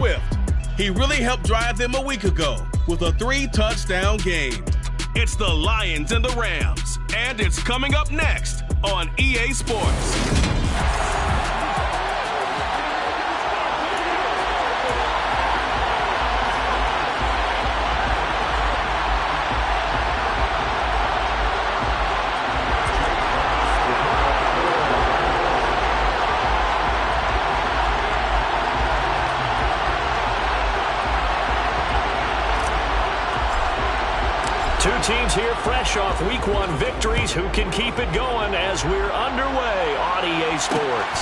Swift. He really helped drive them a week ago with a 3-touchdown game. It's the Lions and the Rams, and it's coming up next on EA Sports. Two teams here fresh off Week 1 victories. Who can keep it going as we're underway on EA Sports?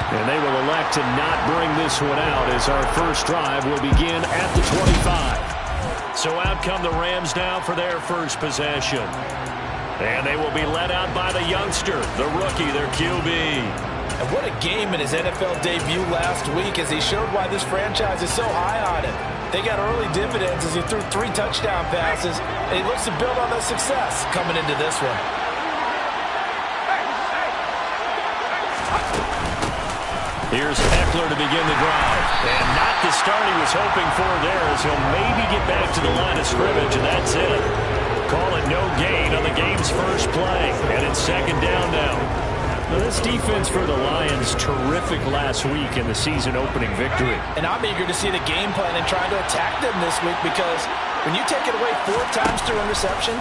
And they will elect to not bring this one out as our first drive will begin at the 25. So out come the Rams now for their first possession. And they will be led out by the youngster, the rookie, their QB. And what a game in his NFL debut last week as he showed why this franchise is so high on him. They got early dividends as he threw 3 touchdown passes, and he looks to build on that success coming into this one. Here's Eckler to begin the drive. And not the start he was hoping for there as he'll maybe get back to the line of scrimmage, and that's it. Call it no gain on the game's first play. And it's second down now. Now this defense for the Lions, terrific last week in the season-opening victory. And I'm eager to see the game plan and trying to attack them this week because when you take it away 4 times through interceptions,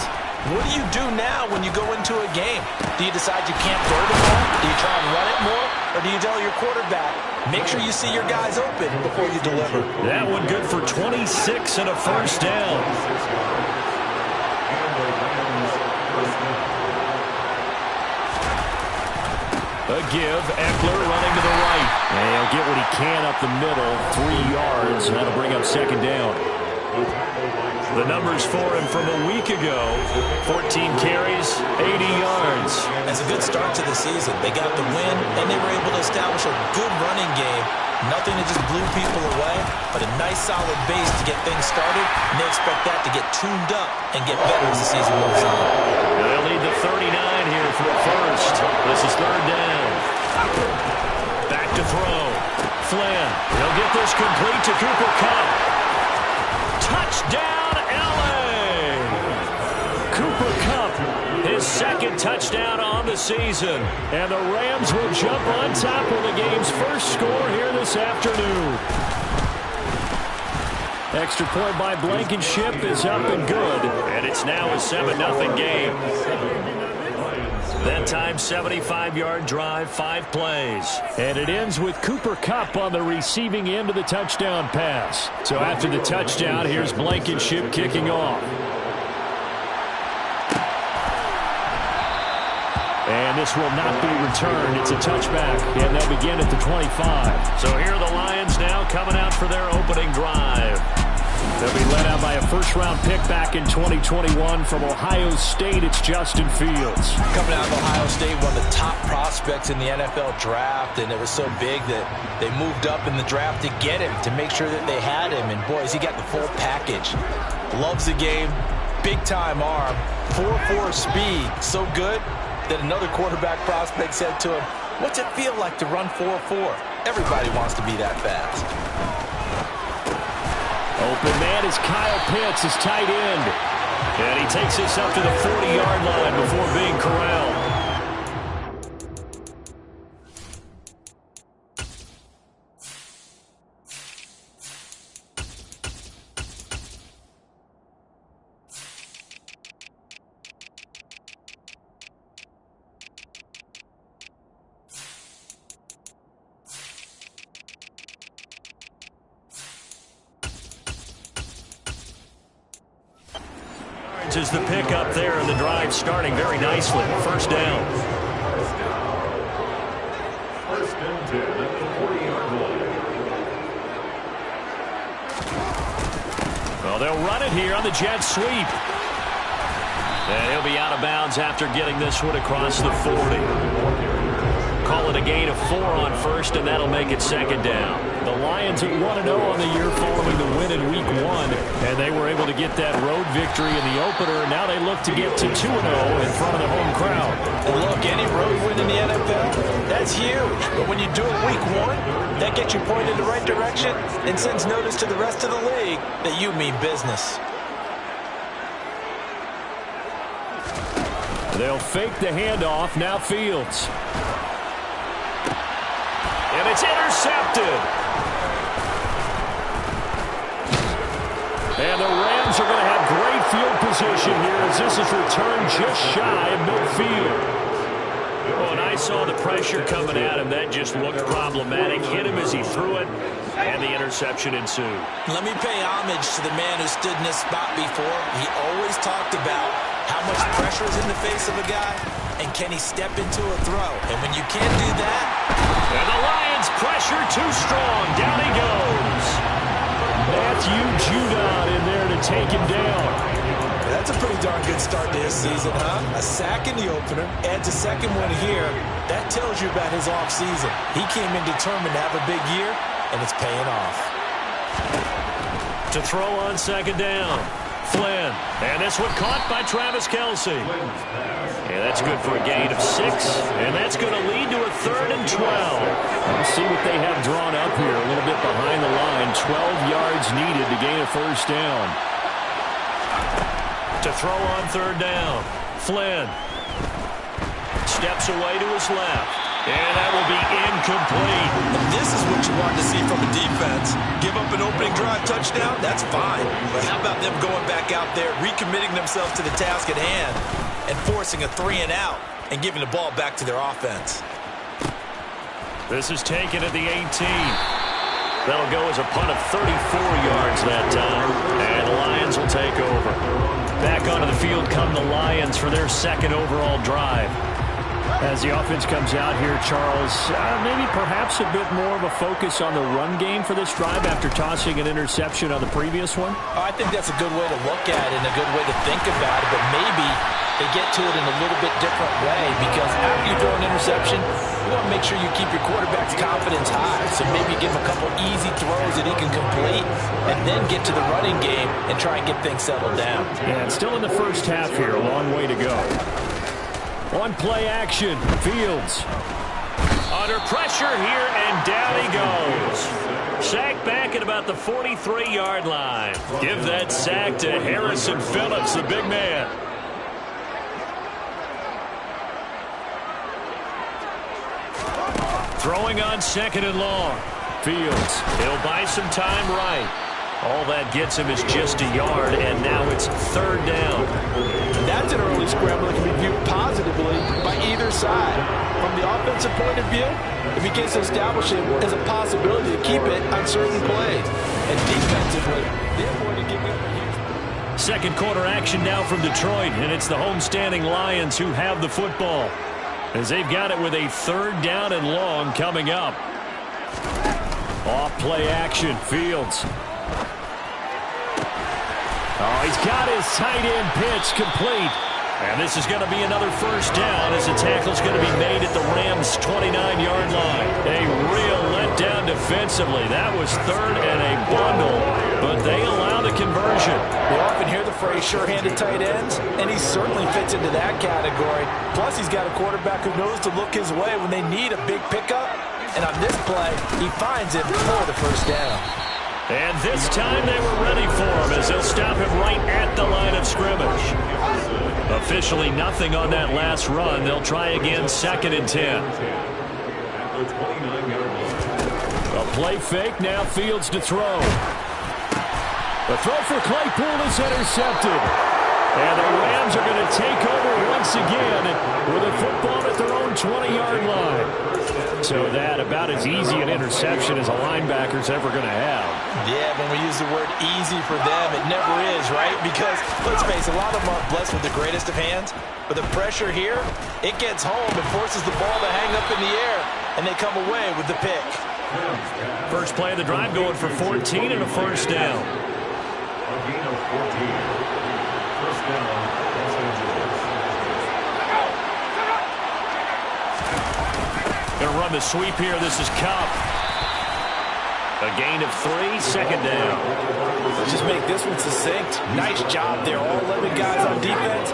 what do you do now when you go into a game? Do you decide you can't throw the ball? Do you try and run it more? Or do you tell your quarterback, make sure you see your guys open before you deliver? That one good for 26 and a first down. A give, Eckler running to the right. And he'll get what he can up the middle, 3 yards, and that'll bring up second down. The numbers for him from a week ago, 14 carries, 80 yards. That's a good start to the season. They got the win, and they were able to establish a good running game. Nothing that just blew people away, but a nice solid base to get things started, and they expect that to get tuned up and get better as the season moves on. They'll lead the 39 here for a first. This is third down. Back to throw. Flynn. He'll get this complete to Cooper Kupp. Touchdown, L.A. Cooper Kupp, his second touchdown on the season. And the Rams will jump on top of the game's first score here this afternoon. Extra point by Blankenship is up and good. And it's now a 7-0 game. That time, 75-yard drive, 5 plays. And it ends with Cooper Kupp on the receiving end of the touchdown pass. So after the touchdown, here's Blankenship kicking off. And this will not be returned. It's a touchback, and they'll begin at the 25. So here are the Lions now coming out for their opening drive. They'll be led out by a first-round pick back in 2021 from Ohio State. It's Justin Fields. Coming out of Ohio State, one of the top prospects in the NFL draft, and it was so big that they moved up in the draft to get him, to make sure that they had him. And, boys, he got the full package. Loves the game, big-time arm, 4.4 speed, so good that another quarterback prospect said to him, what's it feel like to run 4.4? Everybody wants to be that fast. Open man is Kyle Pitts, his tight end. And he takes this up to the 40-yard line before being corralled. Is the pick up there, and the drive starting very nicely. First down. First and 10 at the 40-yard line. Well, they'll run it here on the jet sweep. And he'll be out of bounds after getting this one across the 40. Call it a gain of 4 on first, and that'll make it second down. The Lions at 1-0 on the year following the win in Week 1, and they were able to get that road victory in the opener. Now they look to get to 2-0 in front of the home crowd. And look, any road win in the NFL, that's huge. But when you do it Week 1, that gets you pointed in the right direction and sends notice to the rest of the league that you mean business. They'll fake the handoff. Now Fields. And it's intercepted. And the Rams are going to have great field position here as this is returned just shy of midfield. Oh, and I saw the pressure coming at him. That just looked problematic. Hit him as he threw it, and the interception ensued. Let me pay homage to the man who stood in this spot before. He always talked about how much pressure is in the face of a guy, and can he step into a throw? And when you can't do that... And the Lions pressure too strong. Down he goes. Matthew Judon in there to take him down. That's a pretty darn good start to his season, huh? A sack in the opener, adds a second one here. That tells you about his offseason. He came in determined to have a big year, and it's paying off. To throw on second down. Flynn. And this one caught by Travis Kelce. And that's good for a gain of 6. And that's going to lead to a 3rd and 12. Let's see what they have drawn up here. A little bit behind the line. 12 yards needed to gain a first down. To throw on 3rd down. Flynn. Steps away to his left. And that will be incomplete. This is what you want to see from a defense. Give up an opening drive touchdown, that's fine. But how about them going back out there, recommitting themselves to the task at hand, and forcing a 3-and-out, and giving the ball back to their offense. This is taken at the 18. That'll go as a punt of 34 yards that time. And the Lions will take over. Back onto the field come the Lions for their 2nd overall drive. As the offense comes out here, Charles, maybe perhaps a bit more of a focus on the run game for this drive after tossing an interception on the previous one? I think that's a good way to look at it and a good way to think about it, but maybe they get to it in a little bit different way because after you throw an interception, you want to make sure you keep your quarterback's confidence high. So maybe give him a couple easy throws that he can complete and then get to the running game and try and get things settled down. Yeah, it's still in the first half here, a long way to go. On play action, Fields. Under pressure here, and down he goes. Sack back at about the 43-yard line. Give that sack to Harrison Phillips, the big man. Throwing on 2nd and long. Fields, he'll buy some time right. All that gets him is just a yard, and now it's 3rd down. That's an early scramble that can be viewed positively by either side. From the offensive point of view, it begins to establish it as a possibility to keep it on certain plays. And defensively, they're going to give you a huge... Second quarter action now from Detroit, and it's the homestanding Lions who have the football, as they've got it with a 3rd down and long coming up. Off play action, Fields. Oh, he's got his tight end pitch complete. And this is going to be another first down as the tackle's going to be made at the Rams' 29-yard line. A real letdown defensively. That was 3rd and a bundle, but they allow the conversion. We often hear the phrase sure-handed tight ends, and he certainly fits into that category. Plus, he's got a quarterback who knows to look his way when they need a big pickup. And on this play, he finds it for the first down. And this time they were ready for him as they'll stop him right at the line of scrimmage. Officially nothing on that last run. They'll try again 2nd and 10. A play fake, now Fields to throw. The throw for Claypool is intercepted. And the Rams are going to take over once again with a football at their own 20-yard line. So that about as easy an interception as a linebacker's ever going to have. Yeah, when we use the word easy for them, it never is, right? Because, let's face it, a lot of them aren't blessed with the greatest of hands. But the pressure here, it gets home and forces the ball to hang up in the air. And they come away with the pick. First play of the drive going for 14 and a first down. A gain of 14. First down, Los Angeles. Going to run the sweep here. This is Cup. A gain of 3, second down. Let's just make this one succinct. Nice job there, all 11 guys on defense,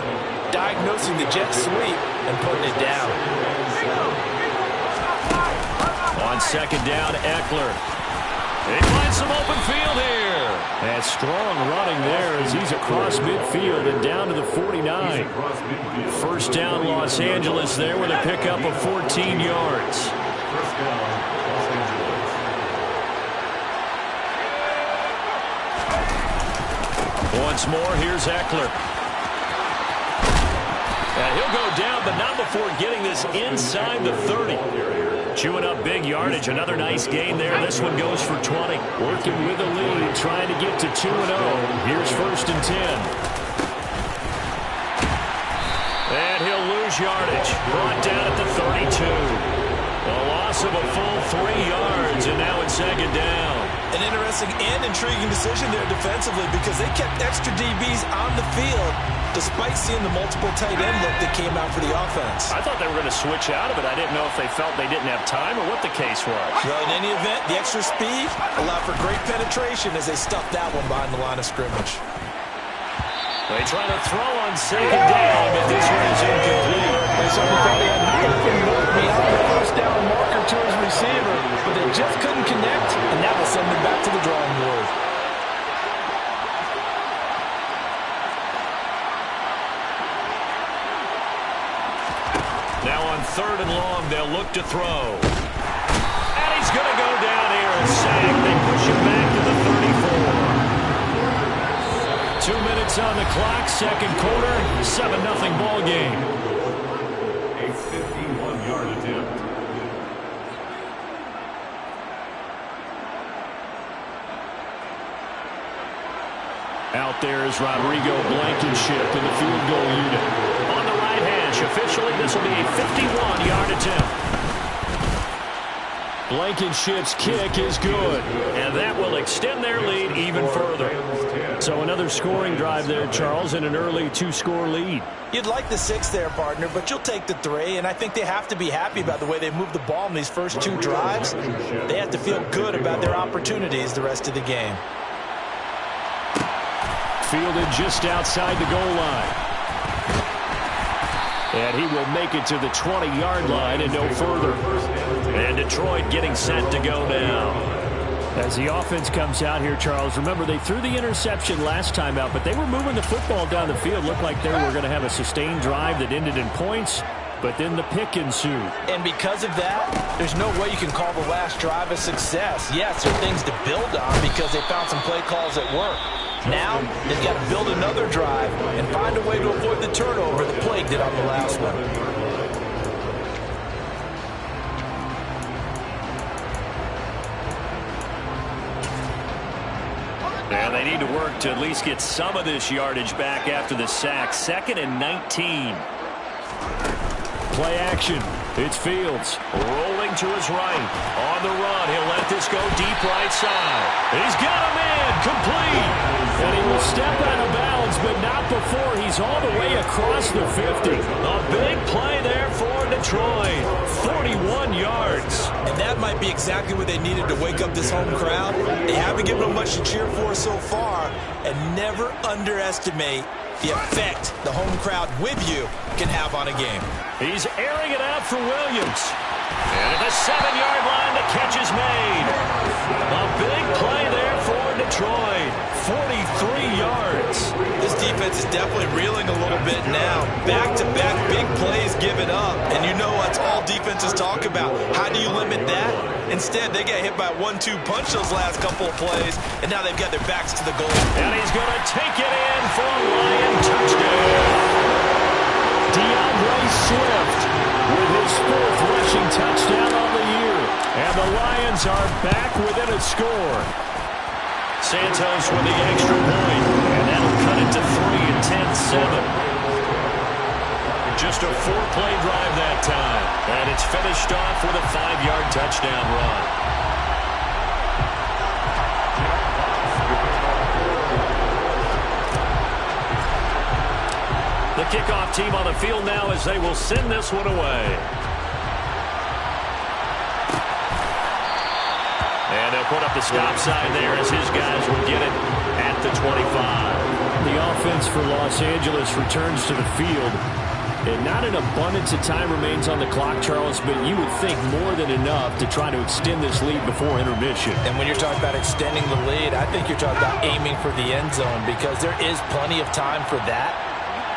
diagnosing the jet sweep and putting it down. On second down, Eckler. He finds some open field here. And strong running there as he's across midfield and down to the 49. First down, Los Angeles there with a pickup of 14 yards. First down, Los Angeles. Once more, here's Eckler. And he'll go down, but not before getting this inside the 30. Chewing up big yardage. Another nice gain there. This one goes for 20. Working with a lead, trying to get to 2-0. Here's 1st and 10. And he'll lose yardage. Brought down at the 32. A loss of a full 3 yards, and now it's second down. An interesting and intriguing decision there defensively because they kept extra DBs on the field despite seeing the multiple tight end look that came out for the offense. I thought they were going to switch out of it. I didn't know if they felt they didn't have time or what the case was. Well, in any event, the extra speed allowed for great penetration as they stuffed that one behind the line of scrimmage. They try to throw on second down, but this one is incomplete. They certainly thought he had nothing more beyond the first down marker to his receiver, but they just couldn't connect, and that will send them back to the drawing board. Now on 3rd and long, they'll look to throw. And he's going to go down here and sack. They push him back to the 34. 2 minutes on the clock, second quarter, 7-0 ball game. A 51-yard attempt. Out there is Rodrigo Blankenship in the field goal unit. On the right hash, officially this will be a 51-yard attempt. Blankenship's kick is good, and that will extend their lead even further. So another scoring drive there, Charles, and an early 2-score lead. You'd like the 6 there, partner, but you'll take the 3, and I think they have to be happy about the way they moved the ball in these first 2 drives. They have to feel good about their opportunities the rest of the game. Fielded just outside the goal line. And he will make it to the 20-yard line and no further. And Detroit getting set to go now. As the offense comes out here, Charles, remember they threw the interception last time out, but they were moving the football down the field. Looked like they were going to have a sustained drive that ended in points, but then the pick ensued. And because of that, there's no way you can call the last drive a success. Yes, there are things to build on because they found some play calls that work. Now, they've got to build another drive and find a way to avoid the turnover the plague did on the last one. And they need to work to at least get some of this yardage back after the sack. 2nd and 19. Play action. It's Fields rolling to his right. On the run, he'll let this go deep right side. He's got a man complete. And he will step out of bounds, but not before he's all the way across the 50. A big play there for Detroit. 41 yards. And that might be exactly what they needed to wake up this home crowd. They haven't given them much to cheer for so far. And never underestimate the effect the home crowd with you can have on a game. He's airing it out for Williams. And at the 7-yard line, the catch is made. A big play there for Detroit. 43 yards. This defense is definitely reeling a little bit now. Back-to-back big plays given up. And you know what all defenses talk about. How do you limit that? Instead, they got hit by a 1-2 punch those last couple of plays, and now they've got their backs to the goal. And he's going to take it in for a Lion touchdown. DeAndre Swift with his 4th rushing touchdown on the year. And the Lions are back within a score. Santos with the extra point, and that'll cut it to 3 and 10-7. Just a 4-play drive that time. And it's finished off with a 5-yard touchdown run. The kickoff team on the field now as they will send this one away. And they'll put a up the stop sign there as his guys will get it at the 25. The offense for Los Angeles returns to the field. And not an abundance of time remains on the clock, Charles, but you would think more than enough to try to extend this lead before intermission. And when you're talking about extending the lead, I think you're talking about aiming for the end zone because there is plenty of time for that.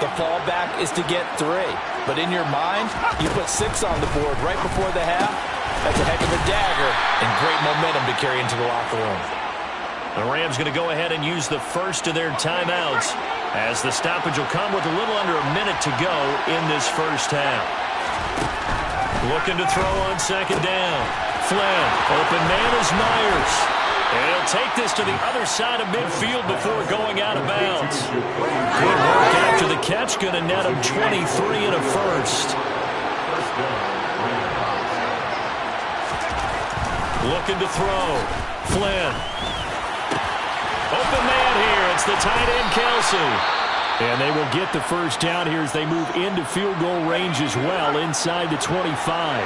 The fallback is to get 3. But in your mind, you put 6 on the board right before the half. That's a heck of a dagger and great momentum to carry into the locker room. The Rams going to go ahead and use the first of their timeouts as the stoppage will come with a little under a minute to go in this first half. Looking to throw on second down. Flynn, open man is Myers. And he'll take this to the other side of midfield before going out of bounds. Good work after the catch, going to net him 23 and a first. Looking to throw. Flynn. Open man here. It's the tight end, Kelsey. And they will get the first down here as they move into field goal range as well inside the 25.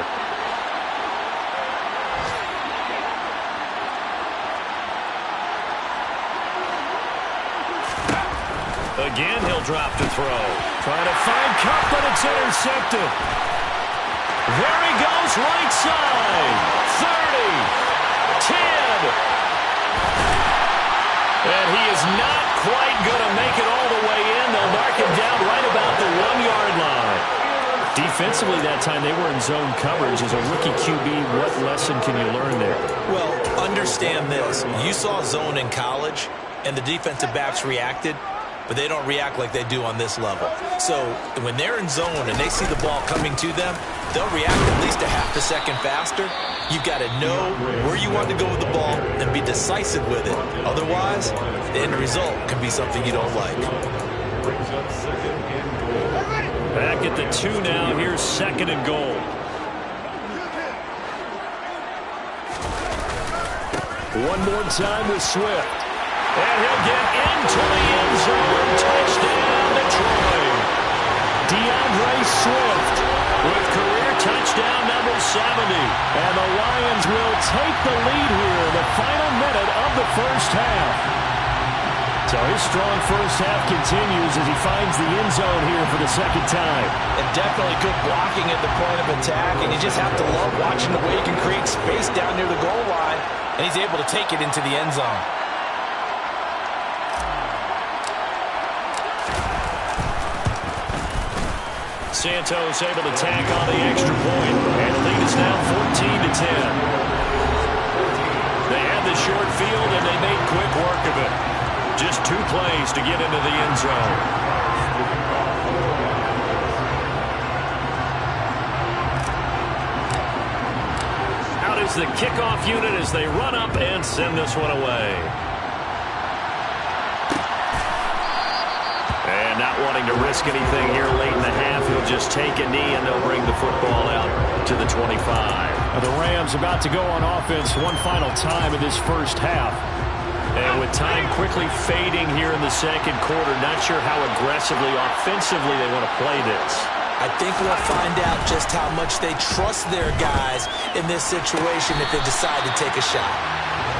Again, he'll drop to throw. Trying to find Cup, but it's intercepted. There he goes, right side. 30, 10. And he is not quite going to make it all the way in. They'll mark him down right about the 1-yard line. Defensively that time, they were in zone coverage. As a rookie QB, what lesson can you learn there? Well, understand this. You saw zone in college, and the defensive backs reacted, but they don't react like they do on this level. So when they're in zone and they see the ball coming to them, they'll react at least a half a second faster. You've got to know where you want to go with the ball and be decisive with it. Otherwise, the end result could be something you don't like. Back at the 2 now. Here's second and goal. One more time with Swift. And he'll get into the end zone. Touchdown, Detroit. DeAndre Swift with career touchdown number 70. And the Lions will take the lead here in the final minute of the first half. So his strong first half continues as he finds the end zone here for the second time. And definitely good blocking at the point of attack. And you just have to love watching the way he can create space down near the goal line. And he's able to take it into the end zone. Santos able to tack on the extra point, and the lead is now 14-10. They had the short field, and they made quick work of it. Just 2 plays to get into the end zone. Out is the kickoff unit as they run up and send this one away. And not wanting to risk anything here late in the half, he'll just take a knee and they'll bring the football out to the 25. The Rams about to go on offense one final time in this first half. And with time quickly fading here in the second quarter, not sure how aggressively, offensively they want to play this. I think we'll find out just how much they trust their guys in this situation if they decide to take a shot.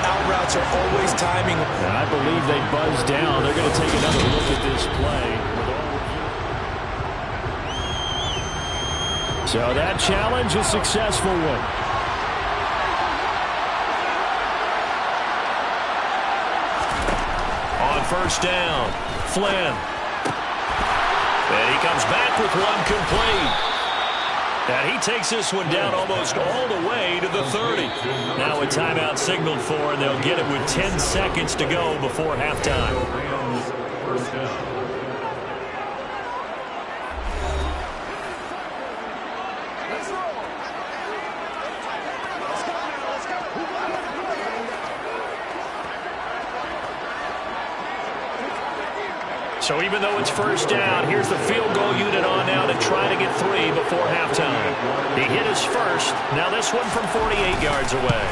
Out routes are always timing. And I believe they buzz down. They're going to take another look at this play. So that challenge, a successful one. On first down, Flynn. And he comes back with one complete. And he takes this one down almost all the way to the 30. Now a timeout signaled for, and they'll get it with 10 seconds to go before halftime. First down. So even though it's first down, here's the field goal unit on now to try to get 3 before halftime. He hit his first. Now this one from 48 yards away.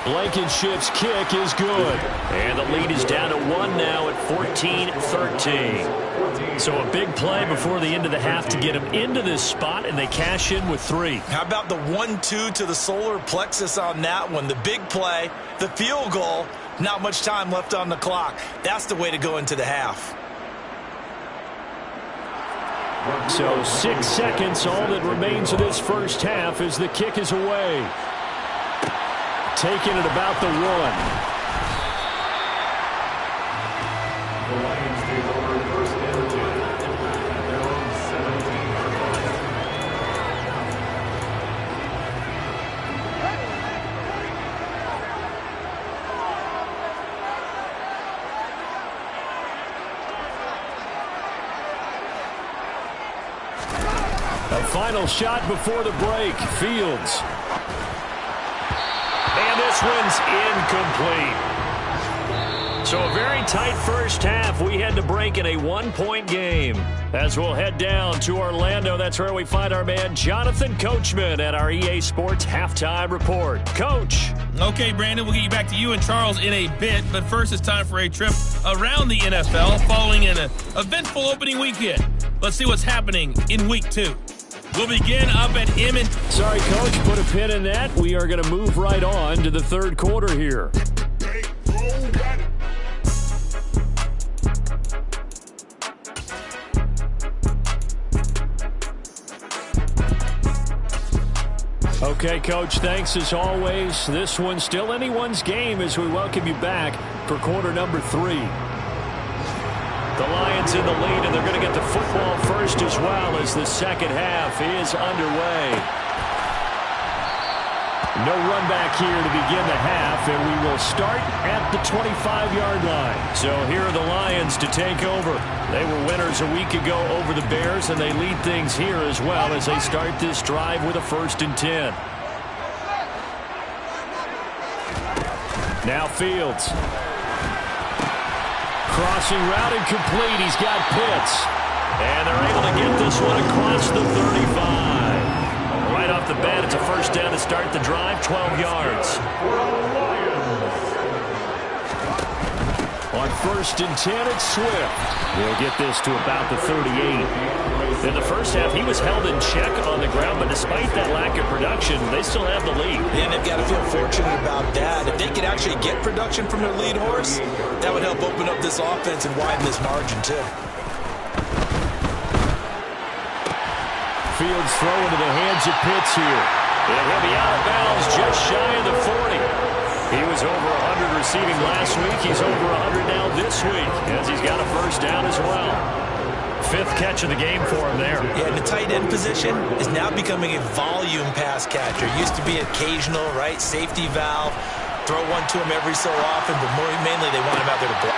Blankenship's kick is good. And the lead is down to 1 now at 14-13. So a big play before the end of the half to get them into this spot, and they cash in with 3. How about the 1-2 to the solar plexus on that one? The big play, the field goal, not much time left on the clock. That's the way to go into the half. So 6 seconds, all that remains of this first half as the kick is away. Taking it about the 1. The Lions take over first and 10 at their own 17-yard line. A final shot before the break. Fields. And this one's incomplete. So a very tight first half. We had to break in a 1-point game. As we'll head down to Orlando, that's where we find our man Jonathan Coachman at our EA Sports Halftime Report. Coach. Okay, Brandon, we'll get you back to you and Charles in a bit, but first it's time for a trip around the NFL following an eventful opening weekend. Let's see what's happening in Week 2. We'll begin up at Emmett. Sorry, Coach, put a pin in that. We are going to move right on to the third quarter here. Okay, Coach, thanks as always. This one's still anyone's game as we welcome you back for quarter number 3. The Lions in the lead, and they're going to get the football first as well as the second half is underway. No run back here to begin the half, and we will start at the 25-yard line. So here are the Lions to take over. They were winners a week ago over the Bears, and they lead things here as well as they start this drive with a 1st and 10. Now Fields. Crossing route incomplete. He's got Pitts. And they're able to get this one across the 35. Right off the bat, it's a 1st down to start the drive, 12 yards. On 1st and 10, it's Swift. We'll get this to about the 38. In the first half, he was held in check on the ground, but despite that lack of production, they still have the lead. And they've got to feel fortunate about that. If they could actually get production from their lead horse, that would help open up this offense and widen this margin, too. Fields throw into the hands of Pitts here. And he'll be out of bounds just shy of the 40. He was over 100 receiving last week. He's over 100 now this week as he's got a 1st down as well. 5th catch of the game for him there. Yeah, and the tight end position is now becoming a volume pass catcher. Used to be occasional, right? Safety valve. Throw one to him every so often, but mainly they want him out there to block.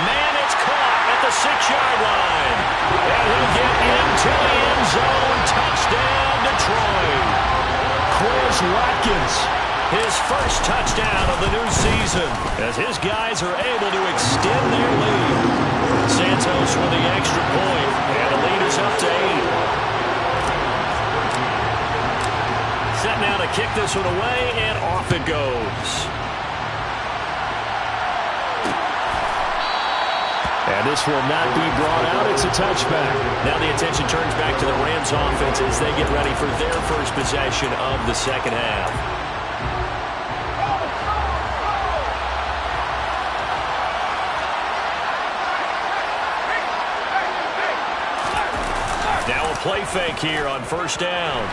Man, it's caught at the 6-yard line. And he'll get into the end zone. Touchdown, Detroit. Quez Watkins, his 1st touchdown of the new season, as his guys are able to extend their lead. Santos with the extra point, and the lead is up to 8. Set now to kick this one away, and off it goes. And this will not be brought out. It's a touchback. Now the attention turns back to the Rams offense as they get ready for their first possession of the second half. Now a play fake here on 1st down.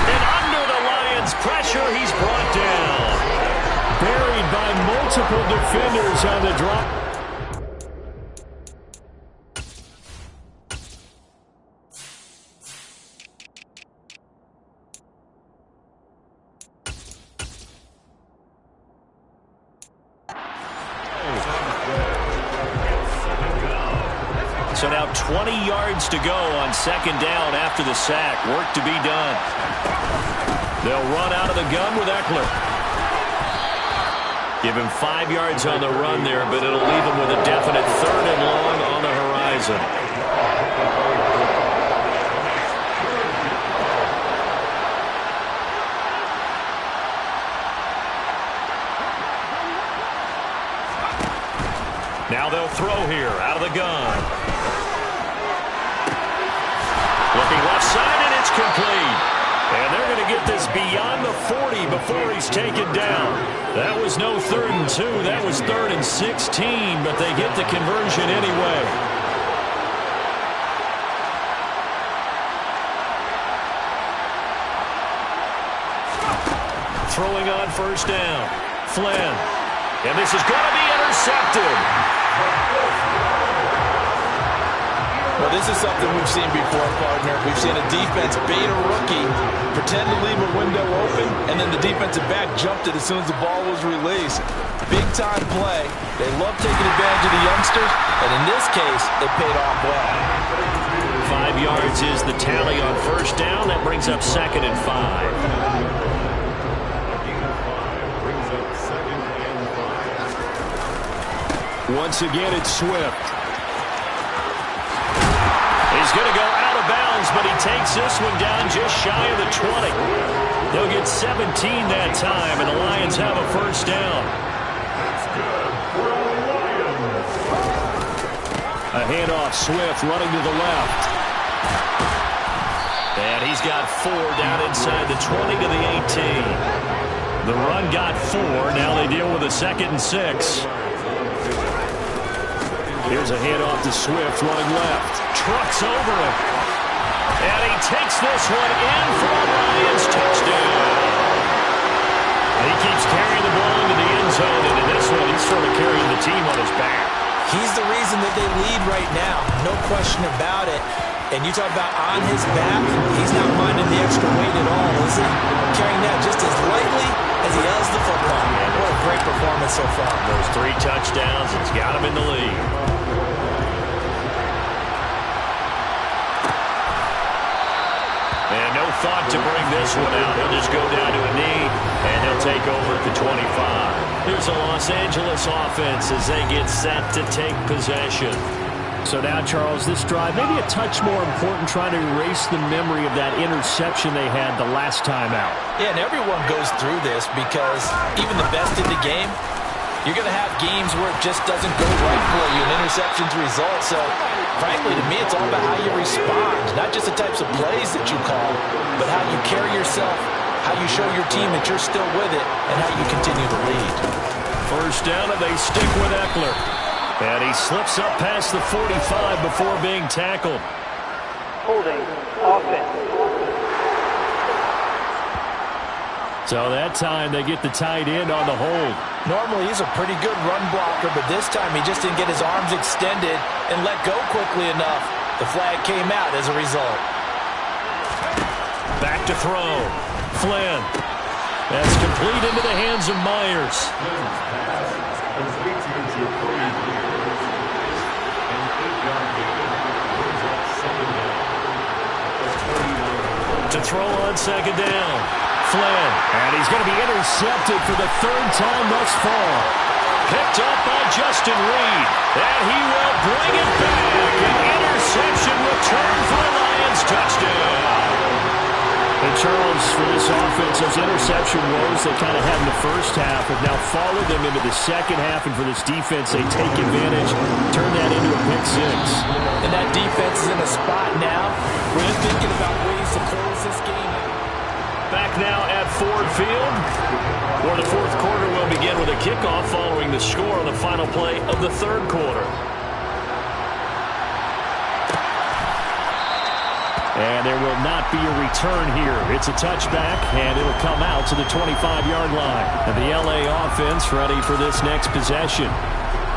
And under the Lions' pressure, he's brought down. Buried by multiple defenders on the drop. So now 20 yards to go on 2nd down after the sack. Work to be done. They'll run out of the gun with Eckler. Give him 5 yards on the run there, but it'll leave him with a definite 3rd and long on the horizon. Now they'll throw here out of the gun. looking left side, and it's complete. And they're going to get this beyond the 40 before he's taken down. That was no 3rd and 2. That was 3rd and 16, but they get the conversion anyway. Throwing on first down. Flynn. And this is going to be intercepted. Well, this is something we've seen before, partner. We've seen a defense bait a rookie, pretend to leave a window open, and then the defensive back jumped it as soon as the ball was released. Big-time play. They love taking advantage of the youngsters, and in this case, it paid off well. 5 yards is the tally on first down. That brings up 2nd and 5. Once again, it's Swift. He's going to go out of bounds, but he takes this one down just shy of the 20. They'll get 17 that time, and the Lions have a first down. A handoff, Swift running to the left. And he's got 4 down inside the 20 to the 18. The run got 4. Now they deal with a 2nd and 6. Here's a handoff to Swift running left. Trucks over him. And he takes this one in for a Lions touchdown. He keeps carrying the ball into the end zone, and in this one, he's sort of carrying the team on his back. He's the reason that they lead right now. No question about it. And you talk about on his back, he's not minding the extra weight at all, is he? Carrying that just as lightly as he has the football. Man, what a great performance so far. Those 3 touchdowns, it's got him in the lead. And no thought to bring this one out. He'll just go down to a knee, and he'll take over at the 25. Here's a Los Angeles offense as they get set to take possession. So now, Charles, this drive, maybe a touch more important, trying to erase the memory of that interception they had the last time out. Yeah, and everyone goes through this because even the best in the game, you're going to have games where it just doesn't go right for you, and interceptions result. So, frankly, to me, it's all about how you respond, not just the types of plays that you call, but how you carry yourself, how you show your team that you're still with it, and how you continue to lead. First down, and they stick with Eckler. And he slips up past the 45 before being tackled. Holding offense. So that time they get the tight end on the hold. Normally he's a pretty good run blocker, but this time he just didn't get his arms extended and let go quickly enough. The flag came out as a result. Back to throw. Flynn. That's complete into the hands of Myers. To throw on second down. Flynn. And he's going to be intercepted for the 3rd time thus far. Picked up by Justin Reed. And he will bring it back. An interception return for the Lions touchdown. And Charles, for this offense, those interception woes they kind of had in the first half have now followed them into the second half. And for this defense, they take advantage, turn that into a pick 6. And that defense is in a spot now where they're thinking about ways to close this game out. Back now at Ford Field, where the 4th quarter will begin with a kickoff following the score on the final play of the 3rd quarter. And there will not be a return here. It's a touchback, and it'll come out to the 25-yard line. And the L.A. offense ready for this next possession.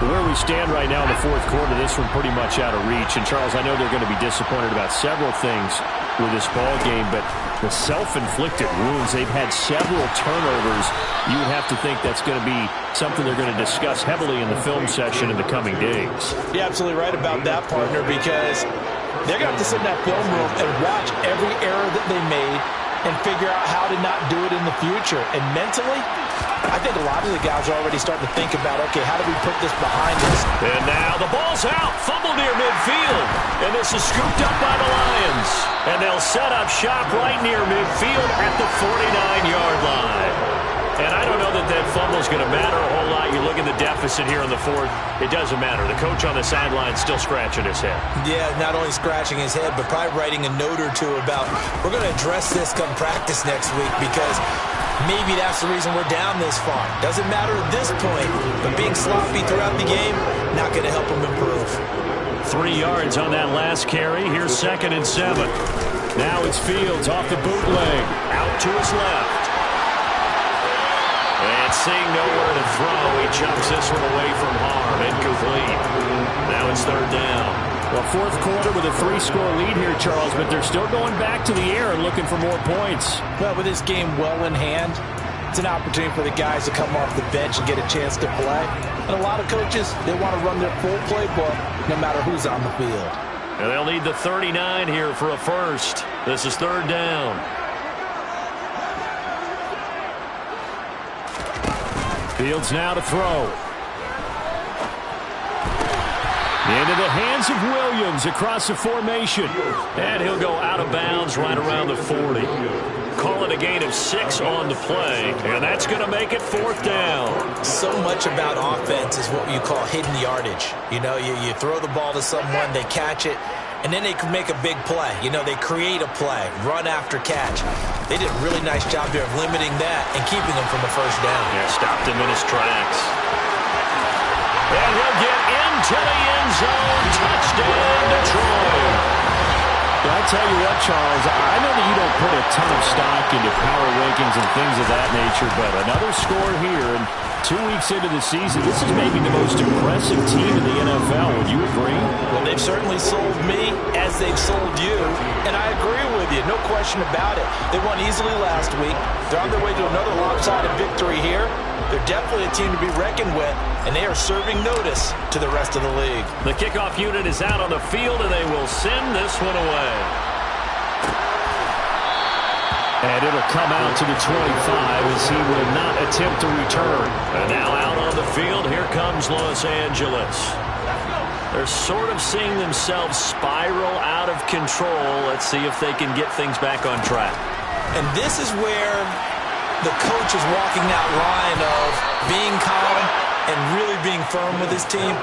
Where we stand right now in the 4th quarter, this one pretty much out of reach. And, Charles, I know they're going to be disappointed about several things with this ball game, but the self-inflicted wounds, they've had several turnovers. You would have to think that's going to be something they're going to discuss heavily in the film session in the coming days. You're absolutely right about that, partner, because they're going to have to sit in that film room and watch every error that they made and figure out how to not do it in the future. And mentally, I think a lot of the guys are already starting to think about, okay, how do we put this behind us? And now the ball's out. Fumble near midfield. And this is scooped up by the Lions. And they'll set up shop right near midfield at the 49-yard line. And I don't know that fumble is going to matter a whole lot. You look at the deficit here in the fourth, it doesn't matter. The coach on the sideline still scratching his head. Yeah, not only scratching his head, but probably writing a note or two about, we're going to address this come practice next week because maybe that's the reason we're down this far. Doesn't matter at this point, but being sloppy throughout the game, not going to help him improve. 3 yards on that last carry. Here's 2nd and 7. Now it's Fields off the bootleg. Out to his left. And seeing nowhere to throw, he jumps this one away from harm. Incomplete. Now it's 3rd down. Well, fourth quarter with a 3-score lead here, Charles, but they're still going back to the air and looking for more points. Well, with this game well in hand, it's an opportunity for the guys to come off the bench and get a chance to play. And a lot of coaches, they want to run their full playbook no matter who's on the field. And they'll need the 39 here for a first. This is 3rd down. Fields now to throw. Into the hands of Williams across the formation. And he'll go out of bounds right around the 40. Call it a gain of 6 on the play. And that's going to make it 4th down. So much about offense is what you call hidden yardage. You know, you throw the ball to someone, they catch it, and then they can make a big play. You know, they create a play, run after catch. They did a really nice job there of limiting that and keeping him from the first down. Yeah, stopped him in his tracks. And he'll get into the end zone. Touchdown, Detroit. But I tell you what, Charles, I know that you don't put a ton of stock into power rankings and things of that nature, but another score here, and 2 weeks into the season, this is maybe the most impressive team in the NFL. Would you agree? Well, they've certainly sold me as they've sold you, and I agree with you, no question about it. They won easily last week. They're on their way to another lopsided victory here. They're definitely a team to be reckoned with, and they are serving notice to the rest of the league. The kickoff unit is out on the field, and they will send this one away. And it'll come out to the 25 as he will not attempt to return. And now out on the field, here comes Los Angeles. They're sort of seeing themselves spiral out of control. Let's see if they can get things back on track. And this is where the coach is walking that line of being calm and really being firm with his team.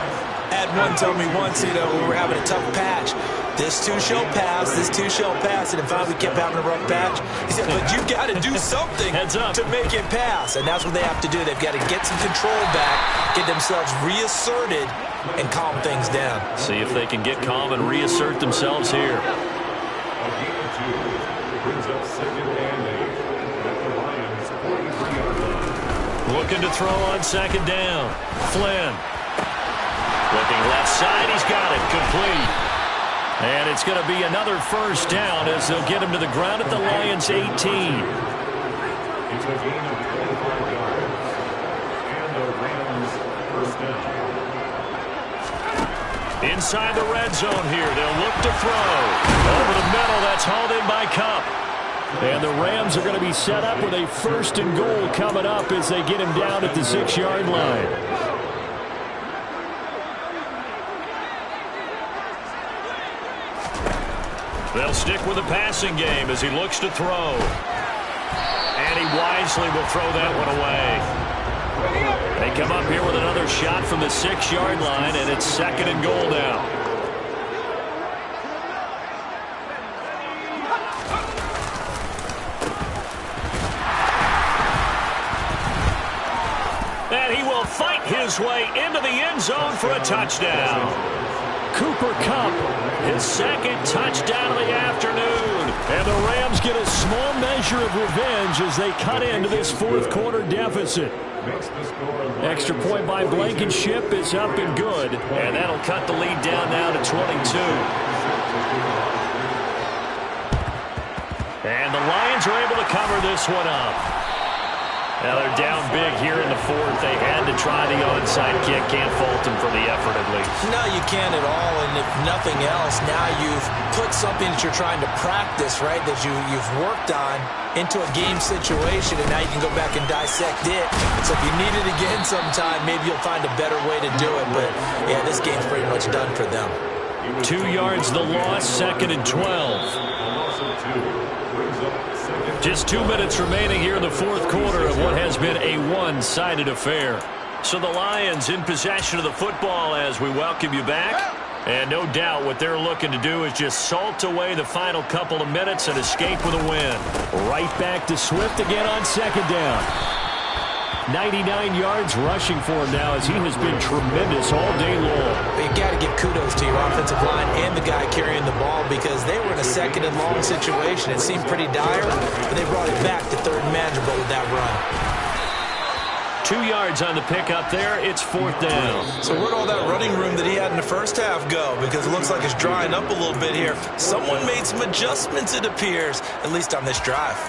I had one tell me once, you know, we were having a tough patch. This too shall pass, this too shall pass. And in fact, we kept having a rough patch. He said, but you've got to do something to make it pass. And that's what they have to do. They've got to get some control back, get themselves reasserted, and calm things down. See if they can get calm and reassert themselves here. Looking to throw on 2nd down. Flynn. Looking left side. He's got it. Complete. And it's going to be another first down as they'll get him to the ground at the Lions' 18. It's a gain of 25 yards. And the Rams first down. Inside the red zone here. They'll look to throw. Over the middle. That's hauled in by Kupp. And the Rams are going to be set up with a 1st and goal coming up as they get him down at the 6-yard line. They'll stick with the passing game as he looks to throw. And he wisely will throw that one away. They come up here with another shot from the 6-yard line, and it's 2nd and goal now. And he will fight his way into the end zone for a touchdown. Cooper Kupp, his 2nd touchdown of the afternoon. And the Rams get a small measure of revenge as they cut into this 4th quarter deficit. Extra point by Blankenship is up and good. And that'll cut the lead down now to 22. And the Lions are able to cover this one up. Now they're down big here in the 4th. They had to try the onside kick. Can't fault them for the effort at least. No, you can't at all. And if nothing else, now you've put something that you're trying to practice, right, that you've worked on into a game situation, and now you can go back and dissect it. So if you need it again sometime, maybe you'll find a better way to do it. But, yeah, this game's pretty much done for them. 2 yards the loss, 2nd and 12. Just 2 minutes remaining here in the fourth quarter of what has been a one-sided affair. So the Lions in possession of the football as we welcome you back. And no doubt what they're looking to do is just salt away the final couple of minutes and escape with a win. Right back to Swift again on second down. 99 yards rushing for him now as he has been tremendous all day long. You got to give kudos to your offensive line and the guy carrying the ball because they were in a second and long situation. It seemed pretty dire, but they brought it back to third and manageable with that run. 2 yards on the pickup there. It's fourth down. So where'd all that running room that he had in the first half go? Because it looks like it's drying up a little bit here. Someone made some adjustments, it appears, at least on this drive.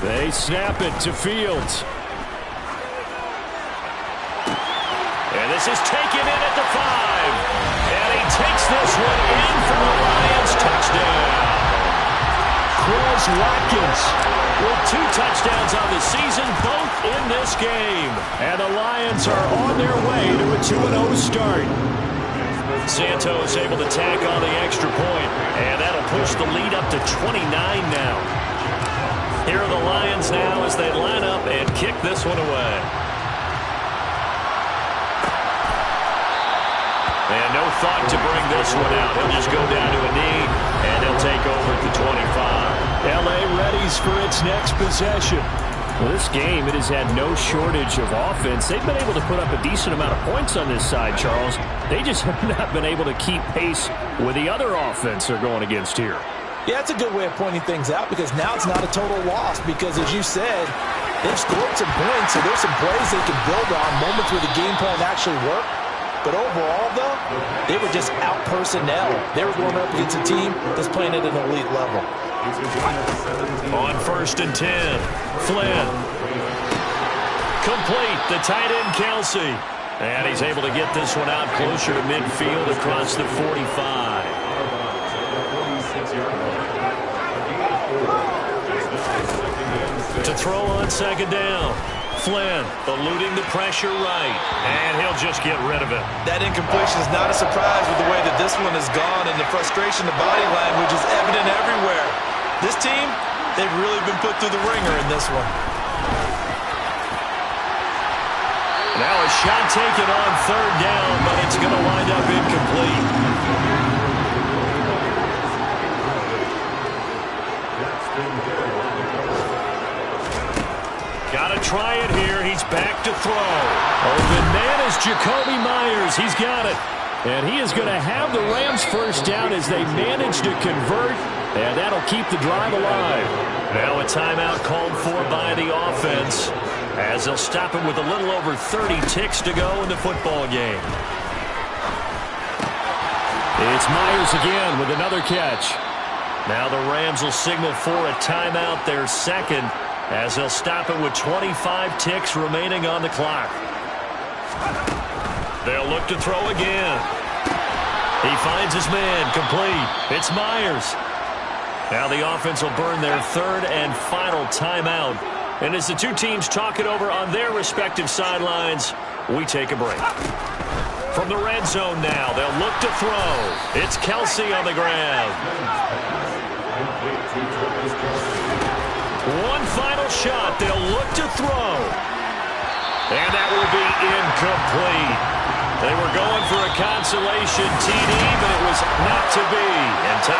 They snap it to Fields. And this is taken in at the 5. And he takes this one in for the Lions. Touchdown. Chris Watkins with 2 touchdowns on the season, both in this game. And the Lions are on their way to a 2-0 start. Santos able to tack on the extra point. And that'll push the lead up to 29 now. Here are the Lions now as they line up and kick this one away. And no thought to bring this one out. He'll just go down to a knee, and he'll take over at the 25. L.A. readies for its next possession. Well, this game, it has had no shortage of offense. They've been able to put up a decent amount of points on this side, Charles. They just have not been able to keep pace with the other offense they're going against here. Yeah, that's a good way of pointing things out because now it's not a total loss because, as you said, they've scored some points, so there's some plays they can build on, moments where the game plan actually worked. But overall, though, they were just out personnel. They were going up against a team that's playing at an elite level. On 1st and 10, Flynn. Complete, the tight end, Kelsey. And he's able to get this one out closer to midfield across the 45. To throw on second down. Flynn eluding the pressure right. And he'll just get rid of it. That incompletion is not a surprise with the way that this one has gone, and the frustration, the body language is evident everywhere. This team, they've really been put through the ringer in this one. Now a shot taken on third down, but it's going to wind up incomplete. Got to try it here. He's back to throw. Open man is Jacoby Myers. He's got it. And he is going to have the Rams first down as they manage to convert. And that'll keep the drive alive. Now a timeout called for by the offense as they'll stop it with a little over 30 ticks to go in the football game. It's Myers again with another catch. Now the Rams will signal for a timeout, their second, as they'll stop it with 25 ticks remaining on the clock. They'll look to throw again. He finds his man, complete. It's Myers. Now the offense will burn their third and final timeout. And as the two teams talk it over on their respective sidelines, we take a break. From the red zone now, they'll look to throw. It's Kelsey on the ground. One final shot. They'll look to throw. And that will be incomplete. They were going for a consolation TD, but it was not to be. And time